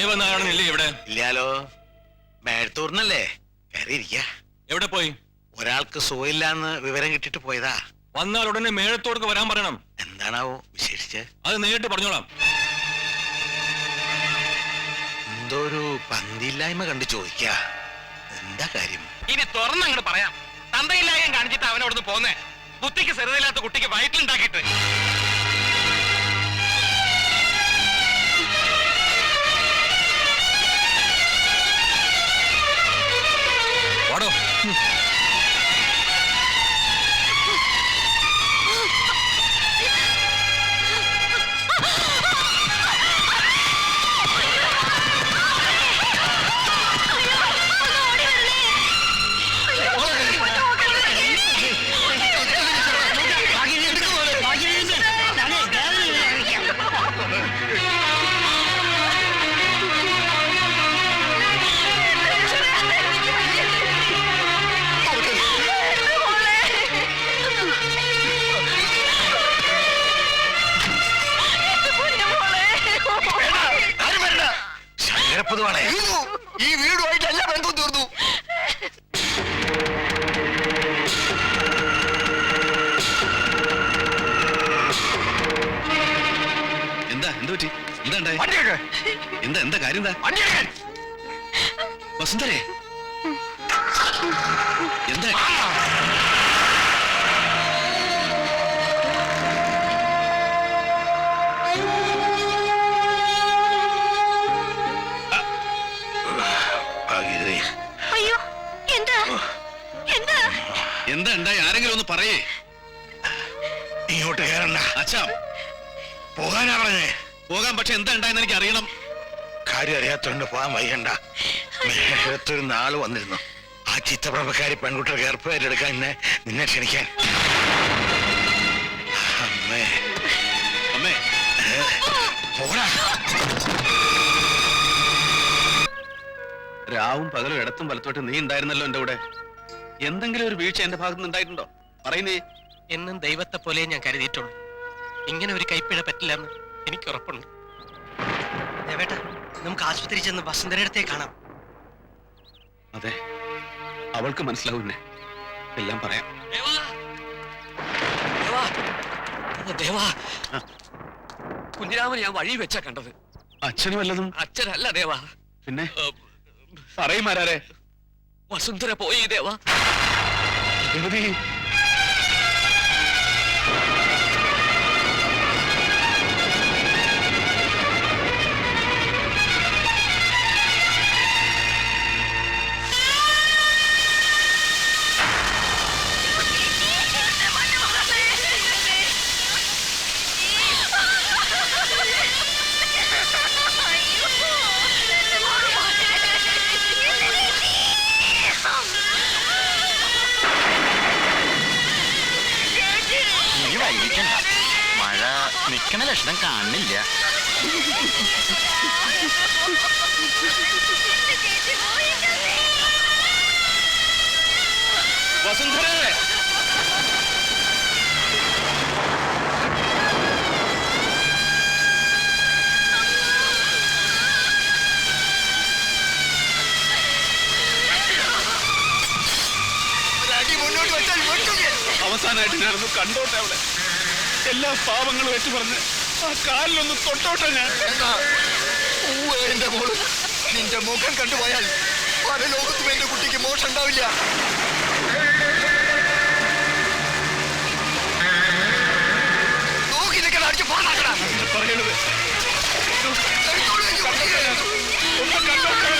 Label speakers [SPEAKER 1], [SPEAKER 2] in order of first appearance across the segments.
[SPEAKER 1] ദേവനാരായണനില്ലേ ഇവിടെ?
[SPEAKER 2] ഇല്ലാലോ. മേഴത്തൂർന്നല്ലേ കയറിയിരിക്ക.
[SPEAKER 1] എവിടെ പോയി?
[SPEAKER 2] ഒരാൾക്ക് സുഖമില്ലാന്ന് വിവരം കിട്ടിട്ട് പോയതാ.
[SPEAKER 1] വന്നാൽ ഉടനെ മേഴത്തോടക്ക് വരാൻ പറയണം.
[SPEAKER 2] എന്താണാവോ വിശേഷിച്ച്?
[SPEAKER 1] അത് നേരിട്ട് പറഞ്ഞോളാം.
[SPEAKER 2] എന്തോ ഒരു പന്തിയില്ലായ്മ കണ്ട് ചോദിക്ക. എന്താ കാര്യം?
[SPEAKER 3] ഇനി തുറന്നങ്ങോട്ട് പറയാം. തന്തയില്ലായ്മ കാണിച്ചിട്ട് അവനോടൊന്ന് പോന്നേ. ബുദ്ധിക്ക് സ്ഥിരതയില്ലാത്ത കുട്ടിക്ക് വയറ്റിലുണ്ടാക്കിയിട്ട്.
[SPEAKER 1] വാടോ.
[SPEAKER 2] ഈ വീടുമായിട്ട് എല്ലാ ബന്ധവും തീർന്നു.
[SPEAKER 4] എന്താ പറ്റി? എന്താ കാര്യം? വസുന്ധരേ, എന്താ? എന്താ ഉണ്ടായി? ആരെങ്കിലും ഒന്ന് പറയേ.
[SPEAKER 2] ഇങ്ങോട്ട് കയറണ്ട.
[SPEAKER 4] അച്ഛാ,
[SPEAKER 2] പോകാനാ പറഞ്ഞേ.
[SPEAKER 4] പോകാൻ. പക്ഷെ എന്താ ഉണ്ടായെന്ന് എനിക്ക് അറിയണം.
[SPEAKER 2] കാര്യം അറിയാത്തോണ്ട് പോകാൻ വൈകണ്ട. മേഘത്തൊരു നാള് വന്നിരുന്നു. ആ ചിത്രപ്രഭക്കാരി പെൺകുട്ടികൾക്ക് ഏർപ്പാടെടുക്കാൻ നിന്നെ ക്ഷണിക്കാൻ. അമ്മേ
[SPEAKER 4] അമ്മേ,
[SPEAKER 2] പോടാ.
[SPEAKER 4] രാവും പകലും ഇടത്തും വലത്തോട്ട് നീ ഉണ്ടായിരുന്നല്ലോ എന്റെ കൂടെ. എന്തെങ്കിലും ഒരു വീഴ്ച എന്റെ ഭാഗത്ത് ഉണ്ടായിട്ടുണ്ടോ? പറയുന്നേ.
[SPEAKER 3] എന്നും ദൈവത്തെ പോലെ ഞാൻ കരുതിയിട്ടുള്ളൂ. ഇങ്ങനെ ഒരു കൈപ്പിഴ പറ്റില്ലെന്ന് എനിക്ക് ഉറപ്പുണ്ട്. ദേവേട്ടാ, നമുക്ക് ആശുപത്രി ചെന്ന് വസുന്ധരയുടെ കാണാം.
[SPEAKER 4] അതെ, അവൾക്ക് മനസ്സിലാവുന്നേ. എല്ലാം പറയാം.
[SPEAKER 3] കുഞ്ഞിരാമൻ ഞാൻ വഴി വെച്ചാ കണ്ടത്.
[SPEAKER 4] അച്ഛനും വല്ലതും?
[SPEAKER 3] അച്ഛനല്ല ദേവാ.
[SPEAKER 4] പിന്നെ പറയുമാരാരെ?
[SPEAKER 3] വസുന്ധര പോയി ദേവാ.
[SPEAKER 2] മഴ നിക്കണ ലക്ഷണം കാണുന്നില്ല.
[SPEAKER 4] വസുന്ധരേ, അവസാനമായിട്ട് ഞാനൊന്ന് കണ്ടോട്ടെ അവളെ. എല്ലാ പാവങ്ങളും വെച്ച് പറഞ്ഞ് ആ കാലിലൊന്ന് തൊട്ടോട്ടെ ഞാൻ.
[SPEAKER 2] എന്റെ മോള് നിന്റെ മുഖം കണ്ടുപോയാൽ പല ലോകത്തും എന്റെ കുട്ടിക്ക് മോശം ഉണ്ടാവില്ല. നോക്കി നിൽക്കാൻ അടിച്ച് പാടാക്കണം.
[SPEAKER 4] പറയണത് ഒന്ന് കണ്ടോട്ടെ.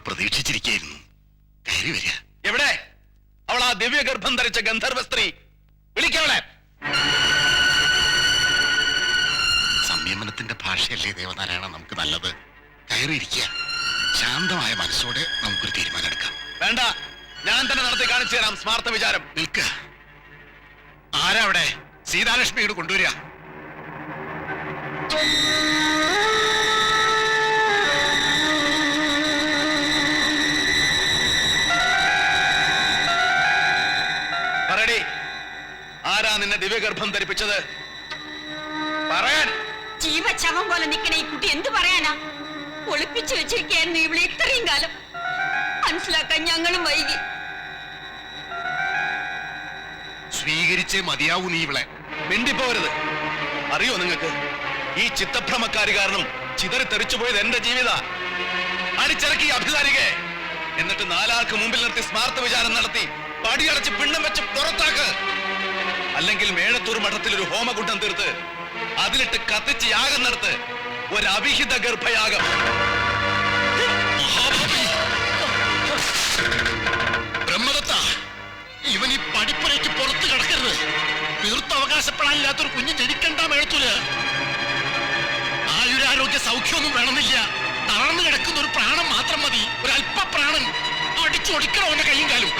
[SPEAKER 2] പ്രതീക്ഷിച്ചിരിക്കുന്നു. കയറി വരിക.
[SPEAKER 4] എവിടെ അവൾ? ആ ദിവ്യഗർഭം ധരിച്ച ഗന്ധർവ സ്ത്രീ. വിളിക്കവളെ.
[SPEAKER 2] സംയമനത്തിന്റെ ഭാഷയല്ലേ ദേവനാരായണ നമുക്ക് നല്ലത്. കയറിയിരിക്കുക. ശാന്തമായ മനസ്സോടെ നമുക്കൊരു തീരുമാനം എടുക്കാം.
[SPEAKER 4] വേണ്ട, ഞാൻ തന്നെ നടത്തി കാണിച്ചു തരാം സ്മാർത്ഥ വിചാരം.
[SPEAKER 2] നിൽക്ക. ആരാ അവിടെ? സീതാലക്ഷ്മിയോട് കൊണ്ടുവരിക.
[SPEAKER 4] പറയടി, ആരാ നിന്നെ ദിവ്യഗർഭം ധരിപ്പിച്ചത്? പറയാൻ.
[SPEAKER 5] ജീവശവം പോലെ നിക്കണ ഈ കുട്ടി എന്ത് പറയാനാ? ഒളിപ്പിച്ചു വെച്ചിരിക്കായിരുന്നു ഇവിടെ ഇത്രയും കാലം. മനസ്സിലാക്കാൻ ഞങ്ങളും വൈകി.
[SPEAKER 2] സ്വീകരിച്ചേ മതിയാവൂ നീ ഇവളെ.
[SPEAKER 4] മിണ്ടിപ്പോരുത്. അറിയോ നിങ്ങൾക്ക്, ഈ ചിത്തഭ്രമക്കാരി കാരണം ചിതറിത്തെറിച്ചു പോയത് എന്റെ ജീവിത. അടിച്ചിറക്കി അഭിസാരികെ. എന്നിട്ട് നാലാൾക്ക് മുമ്പിൽ നിർത്തി സ്മാർത്ഥ വിചാരം നടത്തി പടിയടച്ച് പിണ്ണം വെച്ച് പുറത്താക്ക്. അല്ലെങ്കിൽ മേഴത്തൂർ മഠത്തിൽ ഒരു ഹോമകുണ്ഡം തീർത്ത് അതിലിട്ട് കത്തിച്ച് യാഗം നടത്ത്. ഒരു അവിഹിത ഗർഭയാഗം.
[SPEAKER 2] ബ്രഹ്മദത്ത, ഇവൻ ഈ പടിപ്പുരയ്ക്ക് പുറത്ത് കിടക്കരുത്. തീർത്തവകാശപ്പെടാനില്ലാത്തൊരു കുഞ്ഞ് ജനിക്കണ്ട മേഴത്തൂര്. ആയുരാരോഗ്യ സൗഖ്യമൊന്നും വേണമെന്നില്ല. തളർന്നു കിടക്കുന്ന ഒരു പ്രാണം മാത്രം മതി. ഒരു അല്പ പ്രാണൻ അടിച്ചൊടിക്കണോ അവന്റെ കൈയും കാലും.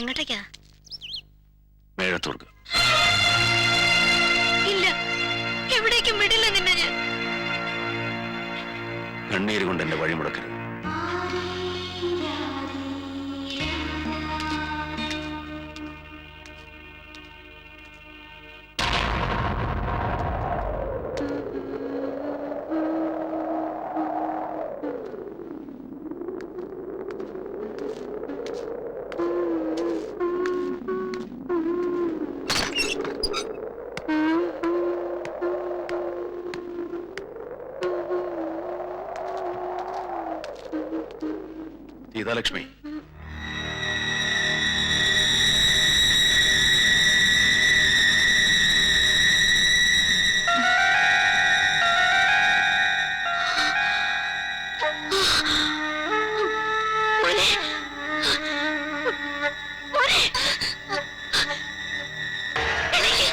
[SPEAKER 6] എങ്ങോട്ടേക്കാ?
[SPEAKER 4] മേഴത്തോർക്ക്.
[SPEAKER 6] ഇല്ല, എവിടേക്കും വിടില്ല നിന്നെ ഞാൻ.
[SPEAKER 4] കണ്ണീര് കൊണ്ട് എന്റെ വഴി മുടക്കരുത്. സീതാലക്ഷ്മി,
[SPEAKER 6] മോനെ, മോനെ. എനിക്ക്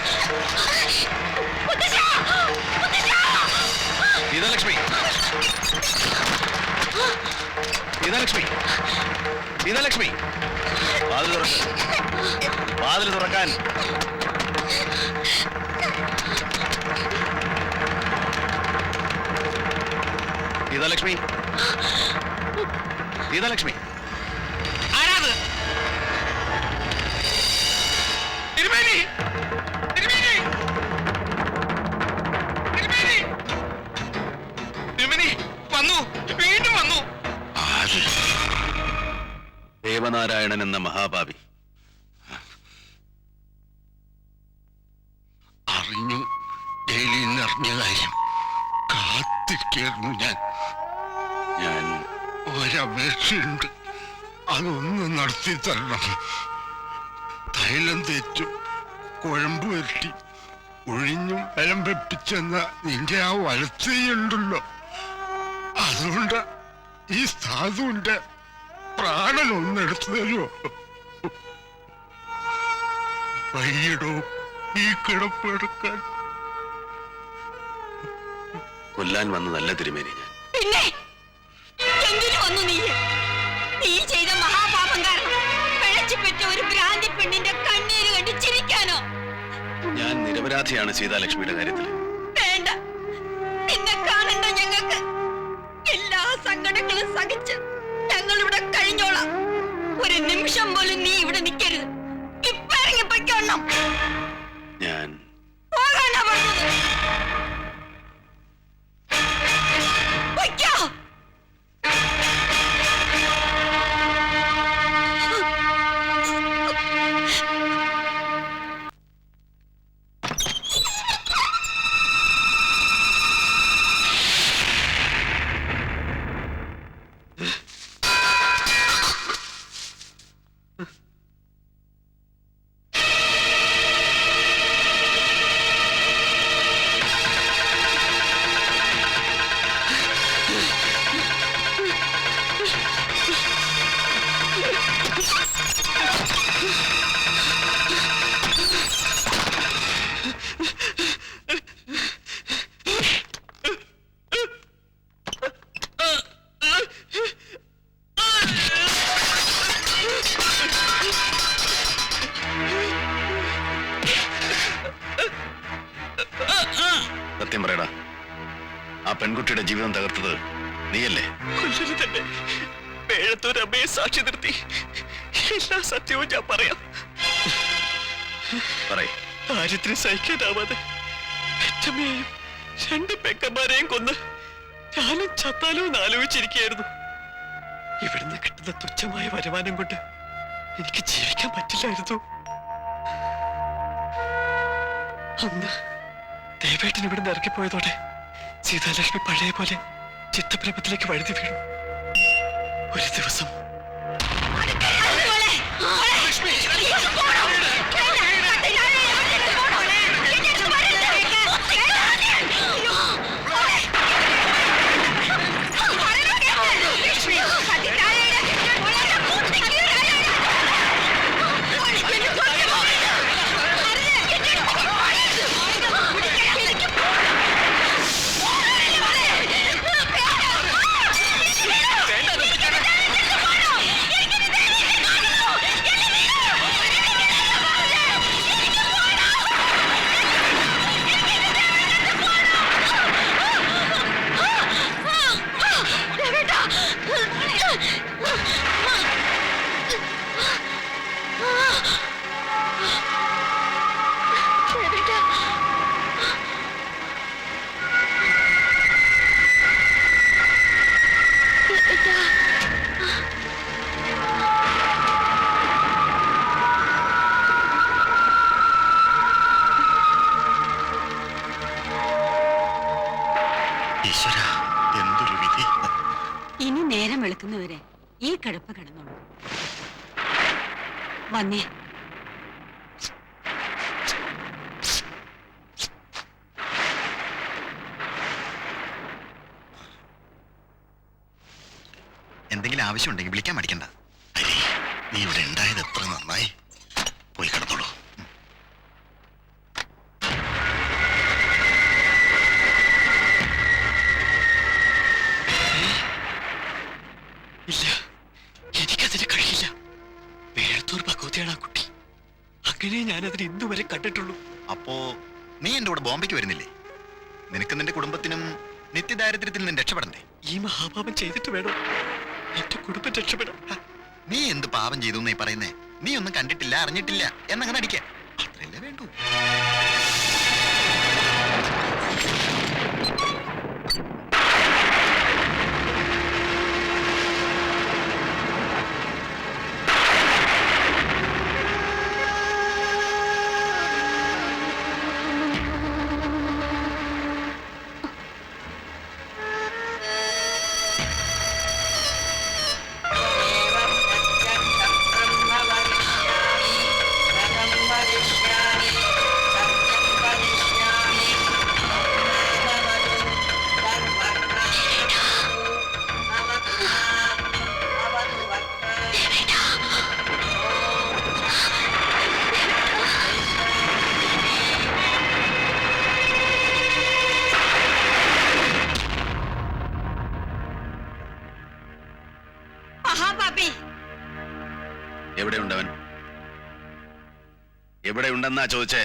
[SPEAKER 6] മുത്തശ്ശാ, മുത്തശ്ശാ.
[SPEAKER 4] സീതാലക്ഷ്മി, സീതാലക്ഷ്മി, സീതാലക്ഷ്മി, വാതിൽ തുറക്ക്, വാതിൽ തുറക്കാൻ. സീതാലക്ഷ്മി, സീതാലക്ഷ്മി,
[SPEAKER 3] ആരാത്? തിരുമേനി, തിരുമേനി, തിരുമേനി, തിരുമേനി വന്നു, വീണ്ടും വന്നു.
[SPEAKER 4] ദേവനാരായണൻ എന്ന മഹാഭാവി.
[SPEAKER 2] അറിഞ്ഞു, ജയിലിൽ നിന്ന് അറിഞ്ഞ കാര്യം കാത്തിരിക്കായിരുന്നു ഞാൻ. ഒരപേക്ഷയുണ്ട്, അതൊന്ന് നടത്തി തരണം. തൈലം തേച്ചു കുഴമ്പ് വരട്ടി ഒഴിഞ്ഞും ബലം വെപ്പിച്ചെന്ന നിന്റെ ആ വലത്തുണ്ടല്ലോ, അതുകൊണ്ട് ഈ സാധുവിന്റെ പ്രാണനൊന്നെടുത്തു തരുമോ? വയ്യടോ ഈ കിടപ്പെടുക്കാൻ.
[SPEAKER 4] കൊല്ലാൻ വന്നതല്ല തിരുമേനി ഞാൻ.
[SPEAKER 5] പിന്നെ എന്തിനു വന്നു നീ? നീ ചെയ്ത മഹാപാപം കാരണം പിഴച്ചുപെറ്റ ഒരു ഭ്രാന്തി പെണ്ണിന്റെ കണ്ണീര് കണ്ട് ചിരിക്കാനോ?
[SPEAKER 4] ഞാൻ നിരപരാധിയാണ് സീതാലക്ഷ്മിയുടെ കാര്യത്തിൽ.
[SPEAKER 5] വേണ്ട, നിന്നെ കാണണ്ട ഞങ്ങൾക്ക്. എല്ലാ സങ്കടങ്ങളും സഹിച്ച് ഞങ്ങൾ ഇവിടെ കഴിഞ്ഞോളാം. ഒരു നിമിഷം പോലും നീ ഇവിടെ നിൽക്കരുത്. ഇപ്പൊ ഇറങ്ങി പൊയ്ക്കോണം.
[SPEAKER 4] ഞാൻ
[SPEAKER 5] പോകാനാ പറഞ്ഞത്. പൊയ്ക്കോ.
[SPEAKER 4] സത്യം പറയടാ, ആ പെൺകുട്ടിയുടെ ജീവിതം തകർത്തത് നീയല്ലേ?
[SPEAKER 3] കൊല്ലരുതന്നെ. മേഴത്തൂർ അമ്മയെ സാക്ഷി നിർത്തി എല്ലാ സത്യവും ഞാൻ പറയാം.
[SPEAKER 4] പറയ്.
[SPEAKER 3] ദാരിദ്ര്യം സഹിക്കാനാവാതെ പെറ്റമ്മയെയും 2 പെക്കന്മാരെയും കൊന്ന് ഞാനും ചത്താലോ എന്ന് ആലോചിച്ചിരിക്കുകയായിരുന്നു. ഇവിടുന്ന് കിട്ടുന്ന തുച്ഛമായ വരുമാനം കൊണ്ട് എനിക്ക് ജീവിക്കാൻ പറ്റില്ലായിരുന്നു. അന്ന് ദേവേട്ടൻ ഇവിടുന്ന് ഇറങ്ങിപ്പോയതോടെ സീതാലക്ഷ്മി പഴയ പോലെ ചിത്തപ്രഭത്തിലേക്ക് വഴുതി വീണു. ഒരു ദിവസം
[SPEAKER 5] ഇനി നേരം വെളുക്കുന്നവരെ ഈ കിടപ്പ് കിടന്നോളൂ. വന്നേ.
[SPEAKER 7] എന്തെങ്കിലും ആവശ്യമുണ്ടെങ്കിൽ വിളിക്കാൻ മടിക്കണ്ട.
[SPEAKER 2] ഹരി, നീ ഇവിടെ ഉണ്ടായത് എത്ര നന്നായി. പോയി കിടന്നോളൂ.
[SPEAKER 3] ഇല്ല, എനിക്കതിന് കഴിയില്ല. വേഴത്തൂർ ഭഗവതിയാണ് ആ കുട്ടി. അങ്ങനെ ഞാനതിന് ഇന്നുവരെ കണ്ടിട്ടുള്ളൂ.
[SPEAKER 7] അപ്പോ നീ എന്റെ കൂടെ ബോംബെക്ക് വരുന്നില്ലേ? നിനക്ക് നിന്റെ കുടുംബത്തിനും നിത്യദാരിദ്ര്യത്തിൽ നിന്ന് രക്ഷപ്പെടണ്ടേ?
[SPEAKER 3] ഈ മഹാപാപം ചെയ്തിട്ട് വേണം എന്റെ കുടുംബം രക്ഷപ്പെടാൻ.
[SPEAKER 7] നീ എന്ത് പാപം ചെയ്തു നീ പറയുന്നേ? നീ ഒന്നും കണ്ടിട്ടില്ല, അറിഞ്ഞിട്ടില്ല എന്നങ്ങനെ അടിക്കാൻ അത്രയല്ലേ വേണ്ടൂ.
[SPEAKER 5] മഹാപാപി,
[SPEAKER 4] എവിടെയുണ്ടവൻ? എവിടെയുണ്ടെന്നാ ചോദിച്ചേ?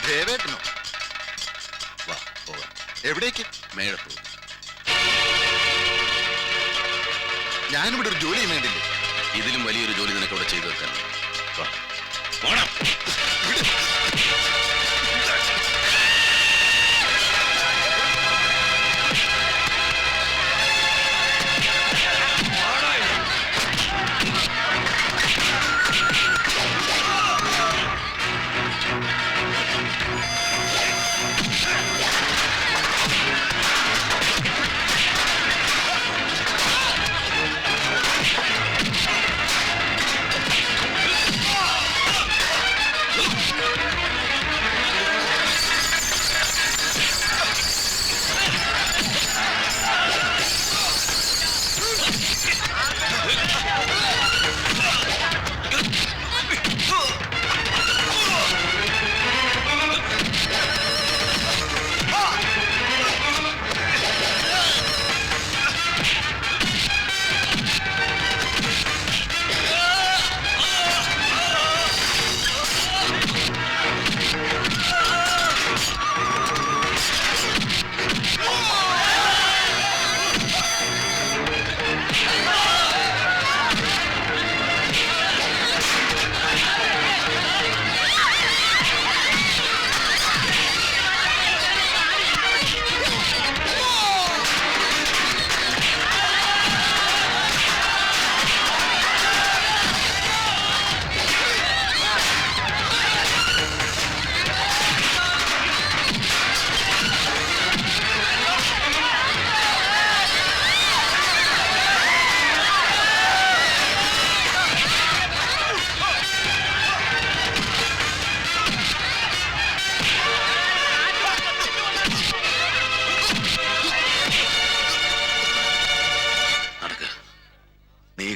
[SPEAKER 7] ദേവേട്ടനോ?
[SPEAKER 4] വാ പോകാം.
[SPEAKER 7] എവിടേക്ക്?
[SPEAKER 4] മേഴത്തൂർ.
[SPEAKER 7] ഞാനിവിടെ ഒരു ജോലി ചെയ്യുന്നില്ലേ?
[SPEAKER 4] ഇതിലും വലിയൊരു ജോലി നിനക്ക് ഇവിടെ ചെയ്തു വെക്കാൻ. വാ.
[SPEAKER 2] പോണം.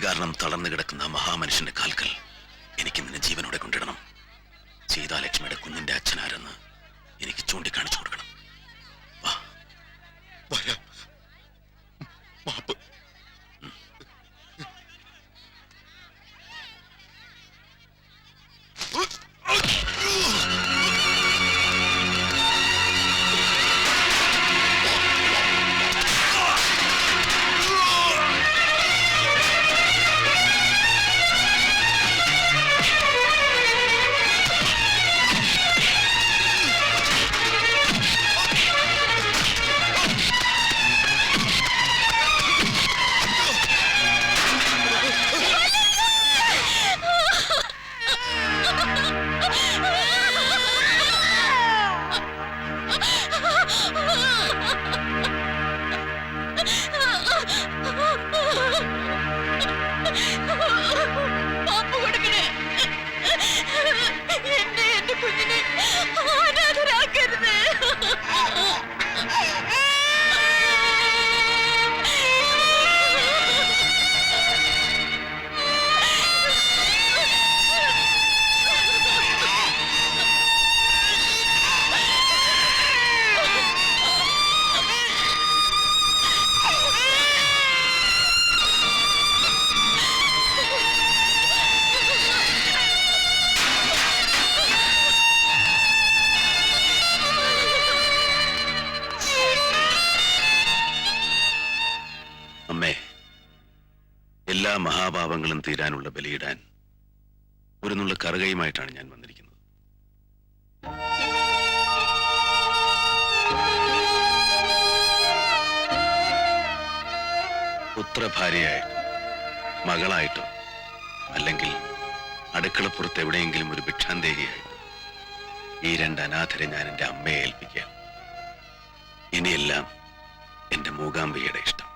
[SPEAKER 4] കാരണം തളർന്നു കിടക്കുന്ന ആ മഹാമനുഷ്യന്റെ കാൽക്കൽ എനിക്ക് നിന്നെ ജീവനോടെ കൊണ്ടിടണം. ചെയ്ത ലക്ഷ്മിയുടെ കുഞ്ഞിന്റെ അച്ഛനാരെന്ന് എനിക്ക് ചൂണ്ടിക്കാണിച്ചു കൊടുക്കണം. വാ.
[SPEAKER 7] വരാം. മാപ്പ്.
[SPEAKER 5] മാപ്പ് കൊടുക്കണേ. എന്നെ എന്റെ കുഞ്ഞിനെ അനാഥരാക്കരുത്.
[SPEAKER 4] അമ്മേ, എല്ലാ മഹാപാപങ്ങളും തീരാനുള്ള ബലിയിടാൻ ഒരു നുള്ള കറുകയുമായിട്ടാണ് ഞാൻ വന്നിരിക്കുന്നത്. പുത്രഭാര്യയായിട്ടോ മകളായിട്ടോ അല്ലെങ്കിൽ അടുക്കളപ്പുറത്ത് എവിടെയെങ്കിലും ഒരു ഭിക്ഷാന്തേഹിയായിട്ടോ ഈ രണ്ട് അനാഥരെ ഞാൻ എൻ്റെ അമ്മയെ ഏൽപ്പിക്കാം. ഇനിയെല്ലാം എൻ്റെ മൂകാംബികയുടെ ഇഷ്ടം.